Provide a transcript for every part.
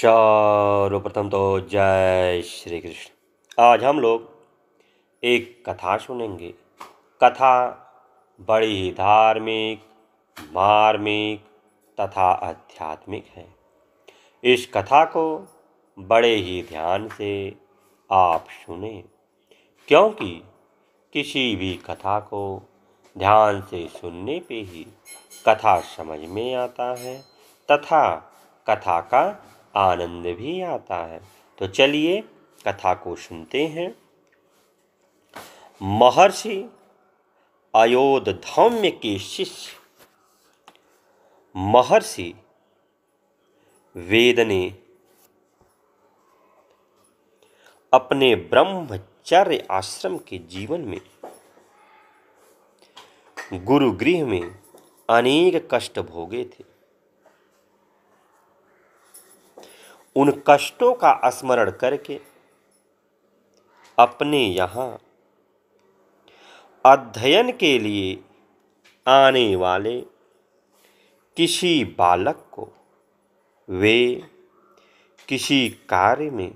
सर्वप्रथम तो जय श्री कृष्ण। आज हम लोग एक कथा सुनेंगे। कथा बड़ी ही धार्मिक, मार्मिक तथा आध्यात्मिक है। इस कथा को बड़े ही ध्यान से आप सुने, क्योंकि किसी भी कथा को ध्यान से सुनने पे ही कथा समझ में आता है तथा कथा का आनंद भी आता है। तो चलिए कथा को सुनते हैं। महर्षि अयोधधौम्य के शिष्य महर्षि वेद ने अपने ब्रह्मचर्य आश्रम के जीवन में गुरुगृह में अनेक कष्ट भोगे थे। उन कष्टों का स्मरण करके अपने यहाँ अध्ययन के लिए आने वाले किसी बालक को वे किसी कार्य में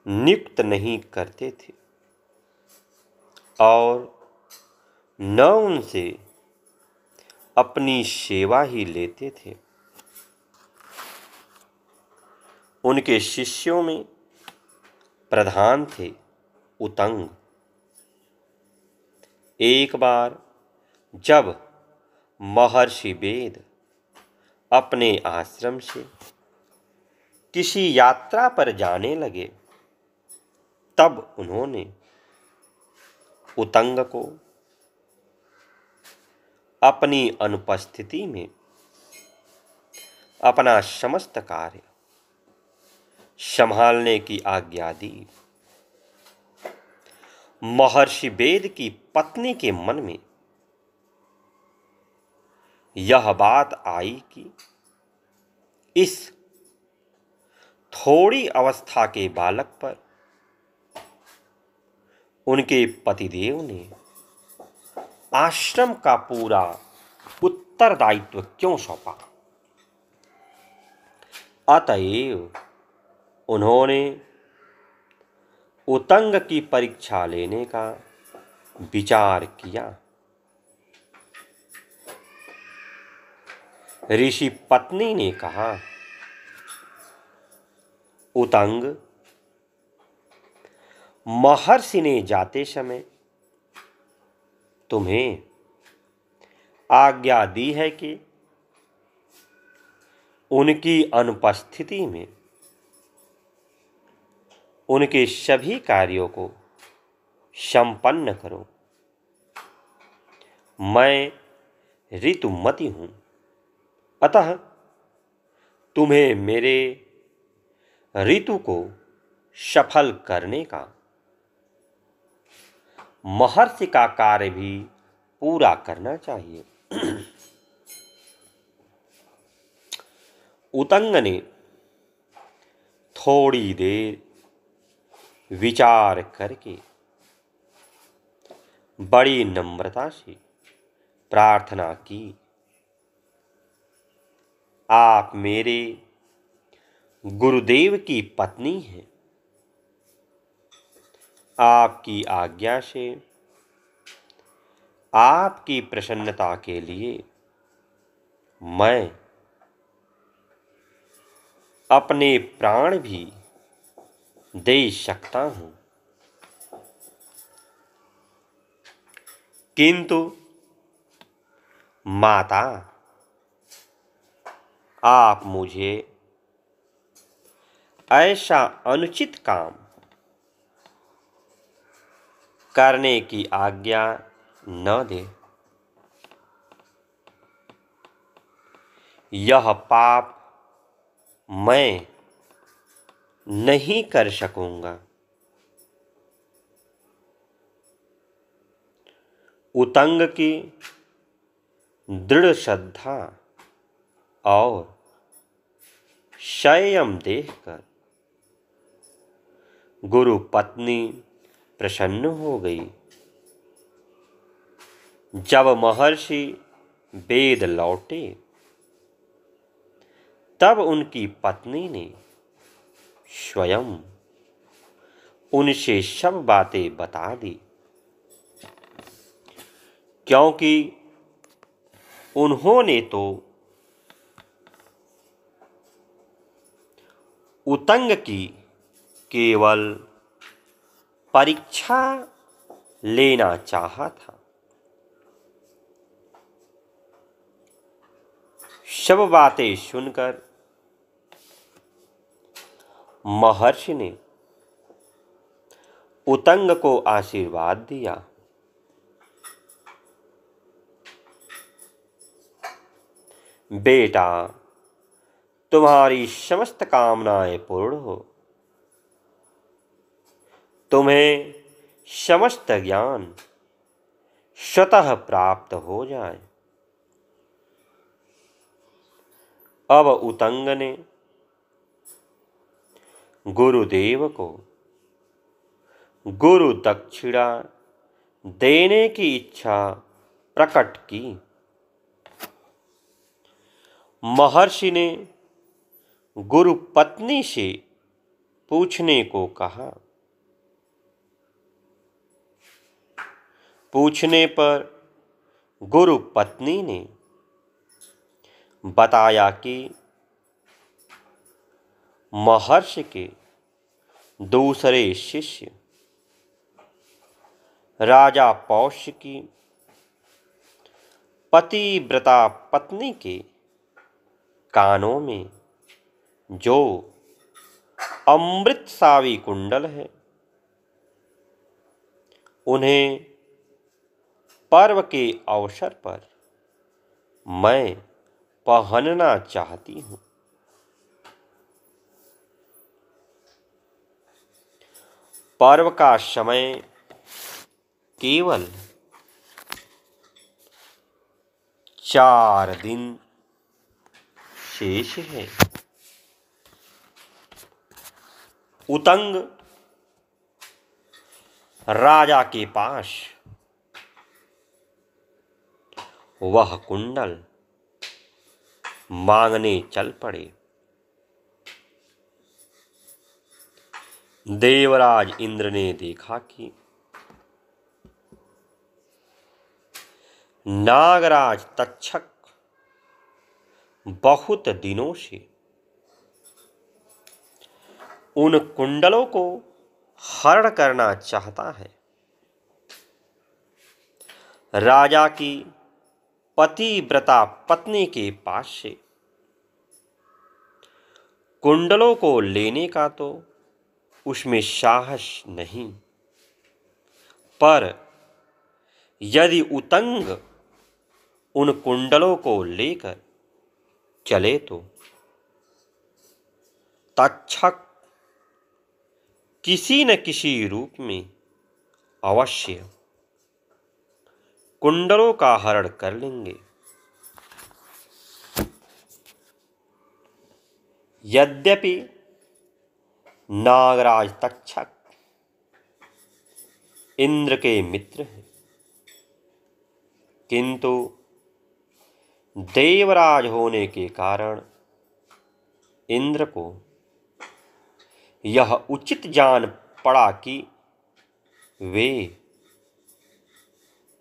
नियुक्त नहीं करते थे और न उनसे अपनी सेवा ही लेते थे। उनके शिष्यों में प्रधान थे उतंग। एक बार जब महर्षि वेद अपने आश्रम से किसी यात्रा पर जाने लगे, तब उन्होंने उतंग को अपनी अनुपस्थिति में अपना समस्त कार्य संभालने की आज्ञा दी। महर्षि वेद की पत्नी के मन में यह बात आई कि इस थोड़ी अवस्था के बालक पर उनके पतिदेव ने आश्रम का पूरा उत्तरदायित्व क्यों सौंपा। अतएव उन्होंने उतंग की परीक्षा लेने का विचार किया। ऋषि पत्नी ने कहा, उतंग, महर्षि ने जाते समय तुम्हें आज्ञा दी है कि उनकी अनुपस्थिति में उनके सभी कार्यों को संपन्न करो। मैं ऋतुमती हूँ, अतः तुम्हें मेरे ऋतु को सफल करने का, महर्षि का कार्य भी पूरा करना चाहिए। उतंग ने थोड़ी देर विचार करके बड़ी नम्रता से प्रार्थना की, आप मेरे गुरुदेव की पत्नी हैं। आपकी आज्ञा से आपकी प्रसन्नता के लिए मैं अपने प्राण भी दे सकता हूँ, किंतु माता, आप मुझे ऐसा अनुचित काम करने की आज्ञा न दे। यह पाप मैं नहीं कर सकूंगा। उतंग की दृढ़ श्रद्धा और संयम देखकर गुरु पत्नी प्रसन्न हो गई। जब महर्षि वेद लौटे तब उनकी पत्नी ने स्वयं उनसे सब बातें बता दी, क्योंकि उन्होंने तो उतंग की केवल परीक्षा लेना चाहा था। सब बातें सुनकर महर्षि ने उतंग को आशीर्वाद दिया। बेटा, तुम्हारी समस्त कामनाएं पूर्ण हो, तुम्हें समस्त ज्ञान स्वतः प्राप्त हो जाए। अब उतंग ने गुरुदेव को गुरु दक्षिणा देने की इच्छा प्रकट की। महर्षि ने गुरु पत्नी से पूछने को कहा। पूछने पर गुरु पत्नी ने बताया कि महर्षि के दूसरे शिष्य राजा पौष्य की पतिव्रता पत्नी के कानों में जो अमृतसावी कुंडल है, उन्हें पर्व के अवसर पर मैं पहनना चाहती हूँ। पर्व का समय केवल 4 दिन शेष है। उतंग राजा के पास वह कुंडल मांगने चल पड़े। देवराज इंद्र ने देखा कि नागराज तक्षक बहुत दिनों से उन कुंडलों को हरण करना चाहता है। राजा की पतिव्रता पत्नी के पास से कुंडलों को लेने का तो उसमें साहस नहीं, पर यदि उतंग उन कुंडलों को लेकर चले तो तक्षक किसी न किसी रूप में अवश्य कुंडलों का हरण कर लेंगे। यद्यपि नागराज तक्षक इंद्र के मित्र हैं, किंतु देवराज होने के कारण इंद्र को यह उचित जान पड़ा कि वे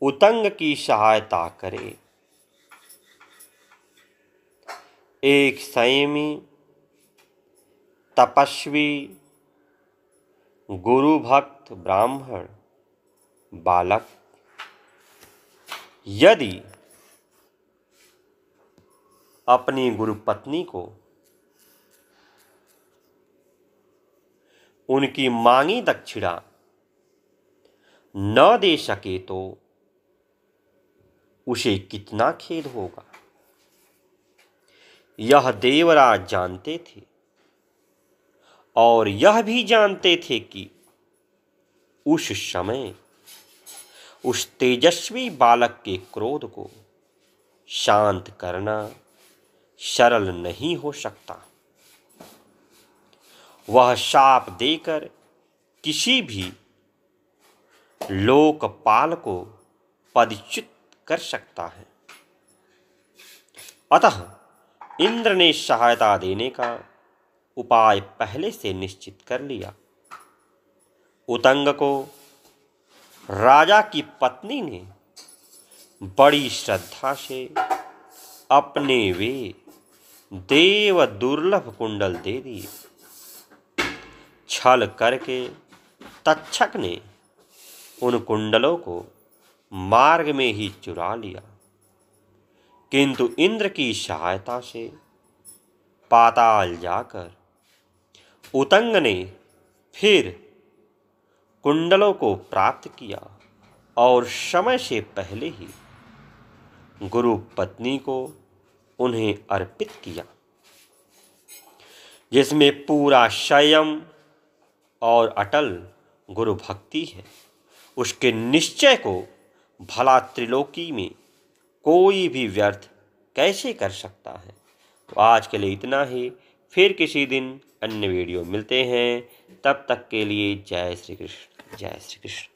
उतंग की सहायता करें। एक संयमी तपस्वी गुरु भक्त ब्राह्मण बालक यदि अपनी गुरु पत्नी को उनकी मांगी दक्षिणा न दे सके तो उसे कितना खेद होगा। यह देवराज जानते थे और यह भी जानते थे कि उस समय उस तेजस्वी बालक के क्रोध को शांत करना सरल नहीं हो सकता। वह शाप देकर किसी भी लोकपाल को पदच्युत कर सकता है। अतः इंद्र ने सहायता देने का उपाय पहले से निश्चित कर लिया। उतंग को राजा की पत्नी ने बड़ी श्रद्धा से अपने वे देव दुर्लभ कुंडल दे दिए। छल करके तक्षक ने उन कुंडलों को मार्ग में ही चुरा लिया, किंतु इंद्र की सहायता से पाताल जाकर उतंग ने फिर कुंडलों को प्राप्त किया और समय से पहले ही गुरु पत्नी को उन्हें अर्पित किया, जिसमें पूरा संयम और अटल गुरु भक्ति है। उसके निश्चय को भला त्रिलोकी में कोई भी व्यर्थ कैसे कर सकता है। तो आज के लिए इतना ही, फिर किसी दिन अन्य वीडियो मिलते हैं। तब तक के लिए जय श्री कृष्ण, जय श्री कृष्ण।